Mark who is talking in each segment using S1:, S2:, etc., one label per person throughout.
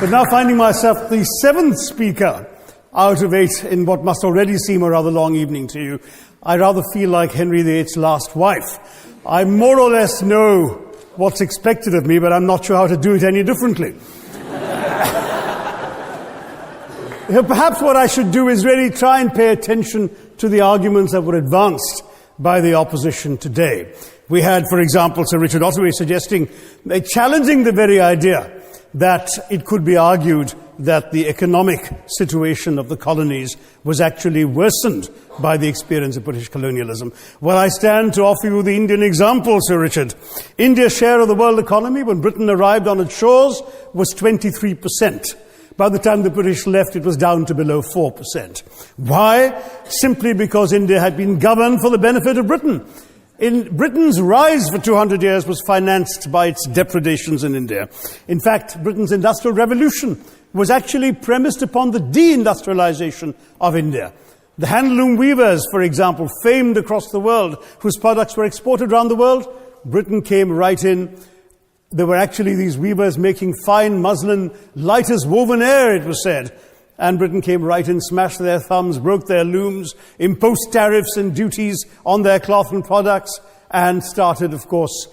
S1: But now finding myself the seventh speaker out of 8 in what must already seem a rather long evening to you, I rather feel like Henry VIII's last wife. I more or less know what's expected of me, but I'm not sure how to do it any differently. Perhaps what I should do is really try and pay attention to the arguments that were advanced by the opposition today. We had, for example, Sir Richard Ottaway suggesting, challenging the very idea that it could be argued that the economic situation of the colonies was actually worsened by the experience of British colonialism. Well, I stand to offer you the Indian example, Sir Richard. India's share of the world economy when Britain arrived on its shores was 23%. By the time the British left, it was down to below 4%. Why? Simply because India had been governed for the benefit of Britain. Britain's rise for 200 years was financed by its depredations in India. In fact, Britain's industrial revolution was actually premised upon the deindustrialization of India. The handloom weavers, for example, famed across the world, whose products were exported around the world, Britain came right in. There were actually these weavers making fine muslin, light as woven air, it was said. And Britain came right in, smashed their thumbs, broke their looms, imposed tariffs and duties on their cloth and products, and started, of course,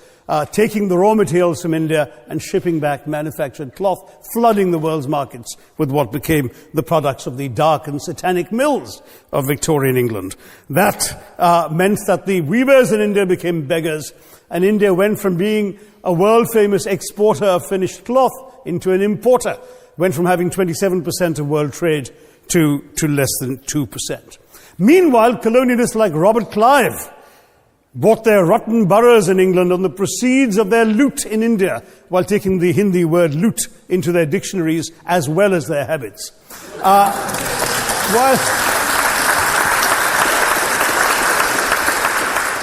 S1: taking the raw materials from India and shipping back manufactured cloth, flooding the world's markets with what became the products of the dark and satanic mills of Victorian England. That meant that the weavers in India became beggars, and India went from being a world-famous exporter of finished cloth into an importer, went from having 27% of world trade to less than 2%. Meanwhile, colonialists like Robert Clive bought their rotten boroughs in England on the proceeds of their loot in India, while taking the Hindi word loot into their dictionaries as well as their habits.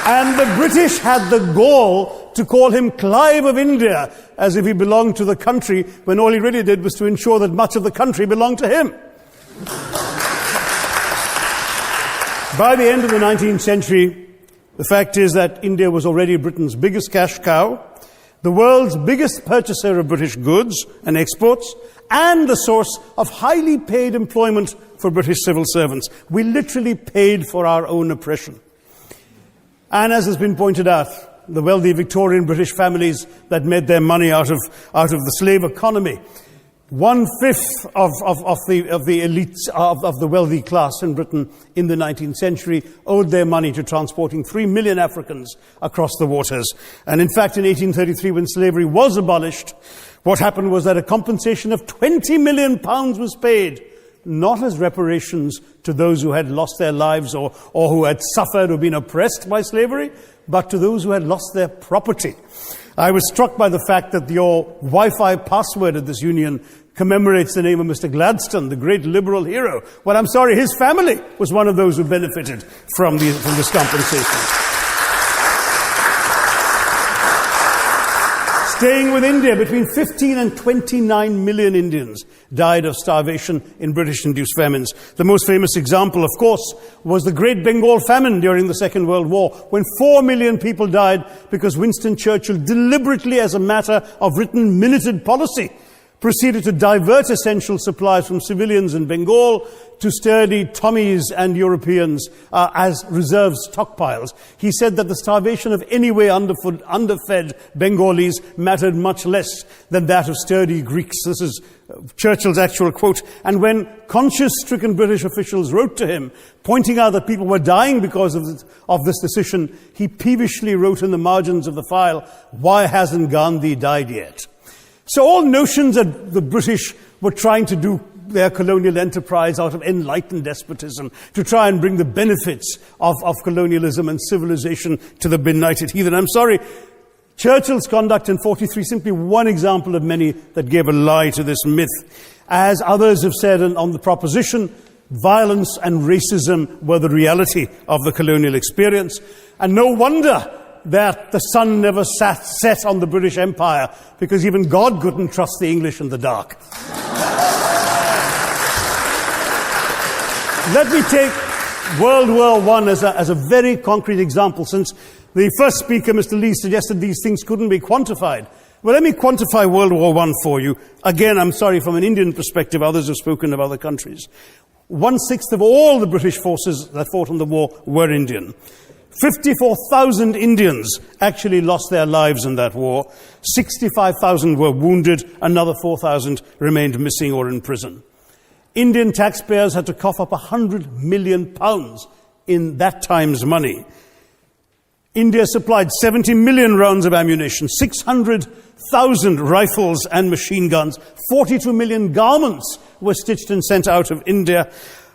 S1: And the British had the gall to call him Clive of India, as if he belonged to the country, when all he really did was to ensure that much of the country belonged to him. By the end of the 19th century, the fact is that India was already Britain's biggest cash cow, the world's biggest purchaser of British goods and exports, and the source of highly paid employment for British civil servants. We literally paid for our own oppression. And as has been pointed out, the wealthy Victorian British families that made their money out of the slave economy, 1/5 of the elites of the wealthy class in Britain in the 19th century owed their money to transporting 3 million Africans across the waters. And in fact, in 1833, when slavery was abolished, what happened was that a compensation of £20 million was paid, not as reparations to those who had lost their lives or who had suffered or been oppressed by slavery, but to those who had lost their property. I was struck by the fact that your Wi-Fi password at this union commemorates the name of Mr. Gladstone, the great liberal hero. Well, I'm sorry, his family was one of those who benefited from this compensation. Staying with India, between 15 and 29 million Indians died of starvation in British-induced famines. The most famous example, of course, was the Great Bengal Famine during the Second World War, when 4 million people died because Winston Churchill, deliberately as a matter of written minuted policy, proceeded to divert essential supplies from civilians in Bengal to sturdy Tommies and Europeans as reserve stockpiles. He said that the starvation of anyway underfed Bengalis mattered much less than that of sturdy Greeks. This is Churchill's actual quote. And when conscience-stricken British officials wrote to him, pointing out that people were dying because of this decision, he peevishly wrote in the margins of the file, "Why hasn't Gandhi died yet?" So all notions that the British were trying to do their colonial enterprise out of enlightened despotism, to try and bring the benefits of colonialism and civilization to the benighted heathen. I'm sorry, Churchill's conduct in 43 is simply one example of many that gave a lie to this myth. As others have said on the proposition, violence and racism were the reality of the colonial experience. And no wonder that the sun never set on the British Empire, because even God couldn't trust the English in the dark. Let me take World War I as a very concrete example, since the first speaker, Mr. Lee, suggested these things couldn't be quantified. Well, let me quantify World War I for you. Again, I'm sorry, from an Indian perspective, others have spoken of other countries. 1/6 of all the British forces that fought in the war were Indian. 54,000 Indians actually lost their lives in that war. 65,000 were wounded. Another 4,000 remained missing or in prison. Indian taxpayers had to cough up £100 million in that time's money. India supplied 70 million rounds of ammunition, 600,000 rifles and machine guns, 42 million garments were stitched and sent out of India,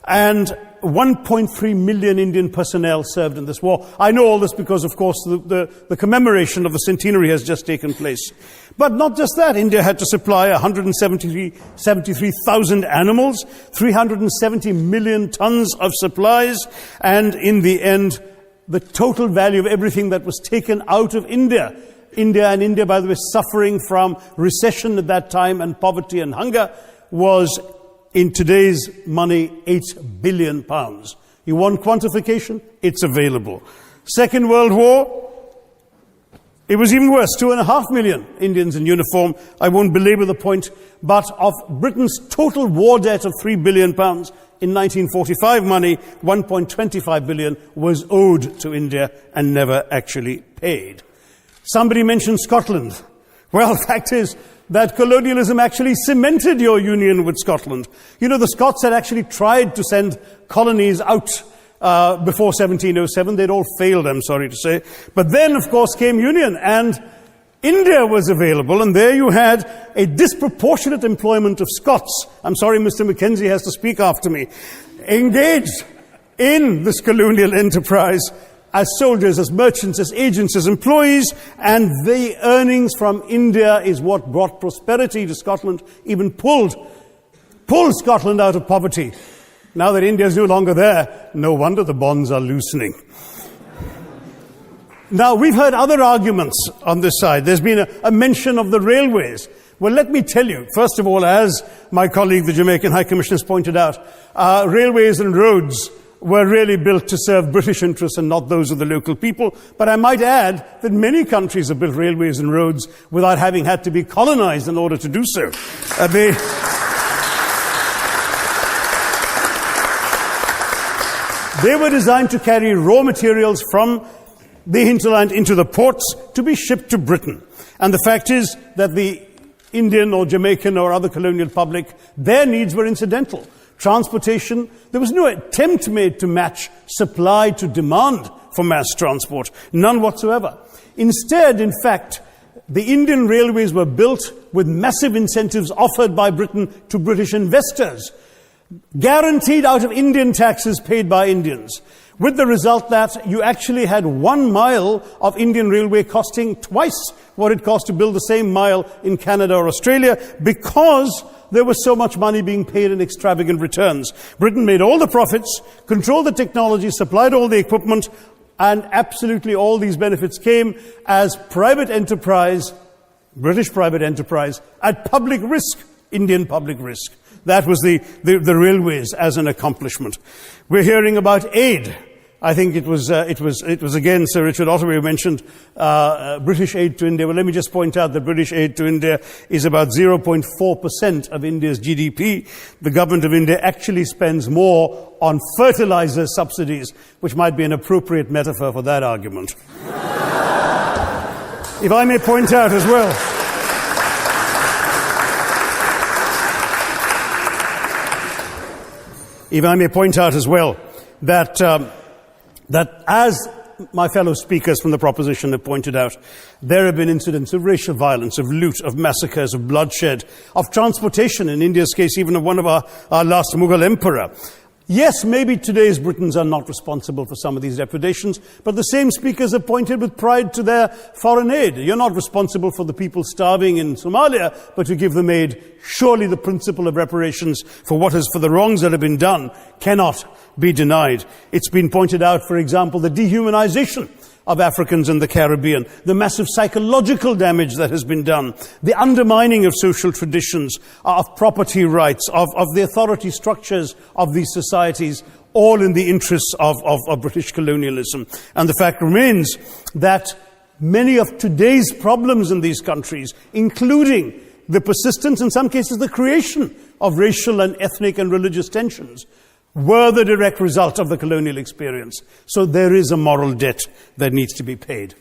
S1: and 1.3 million Indian personnel served in this war. I know all this because, of course, the commemoration of the centenary has just taken place. But not just that. India had to supply 173,000 animals, 370 million tons of supplies, and in the end, the total value of everything that was taken out of India, India, by the way, suffering from recession at that time and poverty and hunger, was, in today's money, £8 billion. You want quantification? It's available. Second World War, it was even worse, 2.5 million Indians in uniform. I won't belabor the point, but of Britain's total war debt of £3 billion, in 1945 money, 1.25 billion was owed to India and never actually paid. Somebody mentioned Scotland. Well, the fact is that colonialism actually cemented your union with Scotland. You know, the Scots had actually tried to send colonies out before 1707. They'd all failed, I'm sorry to say. But then, of course, came union, and India was available, and there you had a disproportionate employment of Scots. I'm sorry, Mr. Mackenzie has to speak after me. Engaged in this colonial enterprise as soldiers, as merchants, as agents, as employees, and the earnings from India is what brought prosperity to Scotland, even pulled Scotland out of poverty. Now that India is no longer there, no wonder the bonds are loosening. Now, we've heard other arguments on this side. There's been a mention of the railways. Well, let me tell you, first of all, as my colleague, the Jamaican High Commissioner, has pointed out, railways and roads were really built to serve British interests and not those of the local people. But I might add that many countries have built railways and roads without having had to be colonized in order to do so. They were designed to carry raw materials from the hinterland into the ports to be shipped to Britain. And the fact is that the Indian or Jamaican or other colonial public, their needs were incidental. Transportation, there was no attempt made to match supply to demand for mass transport, none whatsoever. Instead, in fact, the Indian railways were built with massive incentives offered by Britain to British investors, guaranteed out of Indian taxes paid by Indians, with the result that you actually had 1 mile of Indian railway costing twice what it cost to build the same mile in Canada or Australia, because there was so much money being paid in extravagant returns. Britain made all the profits, controlled the technology, supplied all the equipment, and absolutely all these benefits came as private enterprise, British private enterprise, at public risk, Indian public risk. That was the railways as an accomplishment. We're hearing about aid. I think it was again Sir Richard Ottaway who mentioned British aid to India. Well, let me just point out that British aid to India is about 0.4% of India's GDP. The government of India actually spends more on fertilizer subsidies, which might be an appropriate metaphor for that argument. If I may point out as well, that as my fellow speakers from the proposition have pointed out, there have been incidents of racial violence, of loot, of massacres, of bloodshed, of transportation, in India's case, even of one of our last Mughal emperor. Yes, maybe today's Britons are not responsible for some of these depredations, but the same speakers have pointed with pride to their foreign aid. You're not responsible for the people starving in Somalia, but you give them aid. Surely the principle of reparations for the wrongs that have been done cannot be denied. It's been pointed out, for example, the dehumanization of Africans in the Caribbean, the massive psychological damage that has been done, the undermining of social traditions, of property rights, of the authority structures of these societies, all in the interests of British colonialism. And the fact remains that many of today's problems in these countries, including the persistence, in some cases the creation of racial and ethnic and religious tensions, were the direct result of the colonial experience. So there is a moral debt that needs to be paid.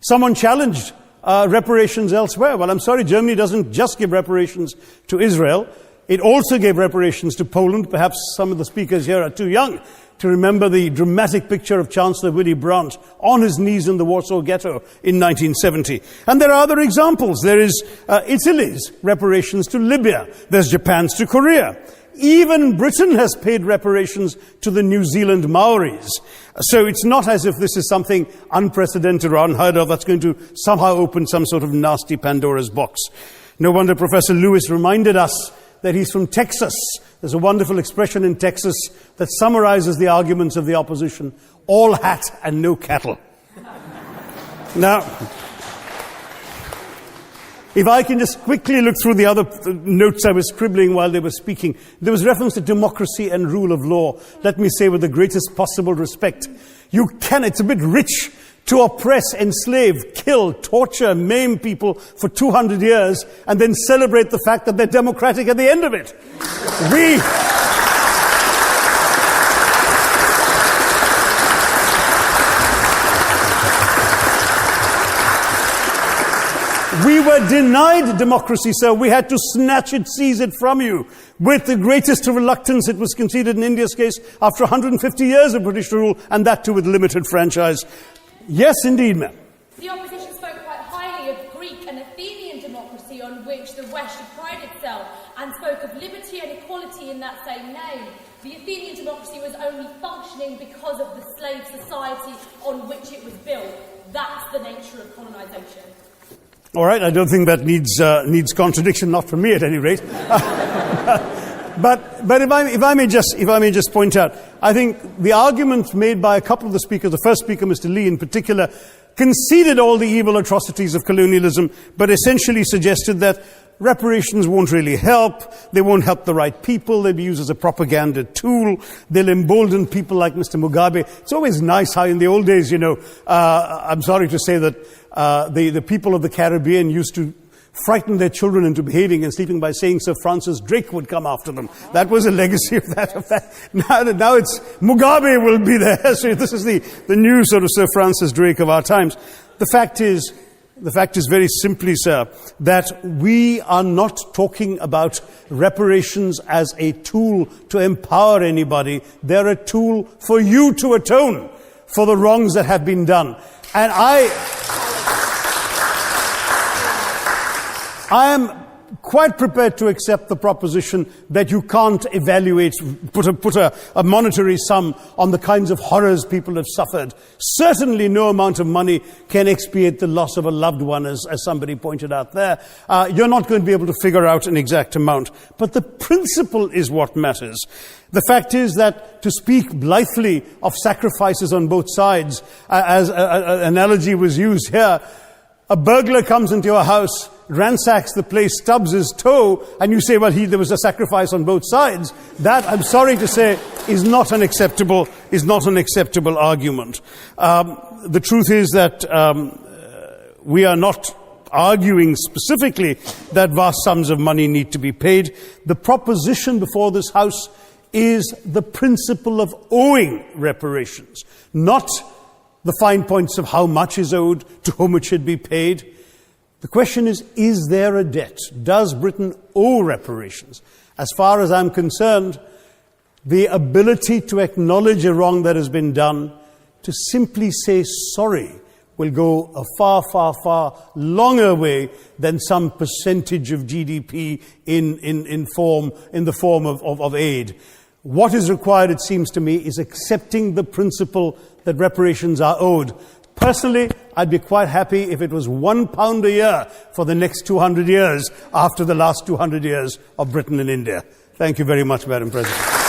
S1: Someone challenged reparations elsewhere. Well, I'm sorry, Germany doesn't just give reparations to Israel. It also gave reparations to Poland. Perhaps some of the speakers here are too young to remember the dramatic picture of Chancellor Willy Brandt on his knees in the Warsaw Ghetto in 1970. And there are other examples. There is Italy's reparations to Libya. There's Japan's to Korea. Even Britain has paid reparations to the New Zealand Maoris. So it's not as if this is something unprecedented or unheard of that's going to somehow open some sort of nasty Pandora's box. No wonder Professor Lewis reminded us that he's from Texas. There's a wonderful expression in Texas that summarizes the arguments of the opposition: all hat and no cattle. Now, if I can just quickly look through the other notes I was scribbling while they were speaking. There was reference to democracy and rule of law. Let me say with the greatest possible respect, it's a bit rich to oppress, enslave, kill, torture, maim people for 200 years and then celebrate the fact that they're democratic at the end of it. We were denied democracy, sir. We had to snatch it, seize it from you. With the greatest reluctance, it was conceded in India's case after 150 years of British rule, and that too with limited franchise. Yes, indeed, ma'am.
S2: The opposition spoke quite highly of Greek and Athenian democracy on which the West should pride itself, and spoke of liberty and equality in that same name. The Athenian democracy was only functioning because of the slave society on which it was built. That's the nature of colonisation.
S1: All right, I don't think that needs contradiction, not from me at any rate. But if I may just point out, I think the argument made by a couple of the speakers, the first speaker, Mr. Lee in particular, conceded all the evil atrocities of colonialism, but essentially suggested that reparations won't really help. They won't help the right people. They'll be used as a propaganda tool. They'll embolden people like Mr. Mugabe. It's always nice how in the old days, I'm sorry to say that the people of the Caribbean used to frighten their children into behaving and sleeping by saying Sir Francis Drake would come after them. That was a legacy of that. Now it's Mugabe will be there. So this is the new sort of Sir Francis Drake of our times. The fact is very simply, sir, that we are not talking about reparations as a tool to empower anybody. They're a tool for you to atone for the wrongs that have been done. And I am quite prepared to accept the proposition that you can't evaluate, put a monetary sum on the kinds of horrors people have suffered. Certainly no amount of money can expiate the loss of a loved one, as somebody pointed out there. You're not going to be able to figure out an exact amount. But the principle is what matters. The fact is that to speak blithely of sacrifices on both sides, as an analogy was used here, a burglar comes into your house, ransacks the place, stubs his toe, and you say, well, there was a sacrifice on both sides. That, I'm sorry to say, is not an acceptable argument. The truth is that we are not arguing specifically that vast sums of money need to be paid. The proposition before this House is the principle of owing reparations, not the fine points of how much is owed, to whom it should be paid. The question is there a debt? Does Britain owe reparations? As far as I'm concerned, the ability to acknowledge a wrong that has been done, to simply say sorry, will go a far, far, far longer way than some percentage of GDP in the form of aid. What is required, it seems to me, is accepting the principle that reparations are owed. Personally, I'd be quite happy if it was £1 a year for the next 200 years after the last 200 years of Britain and India. Thank you very much, Madam President.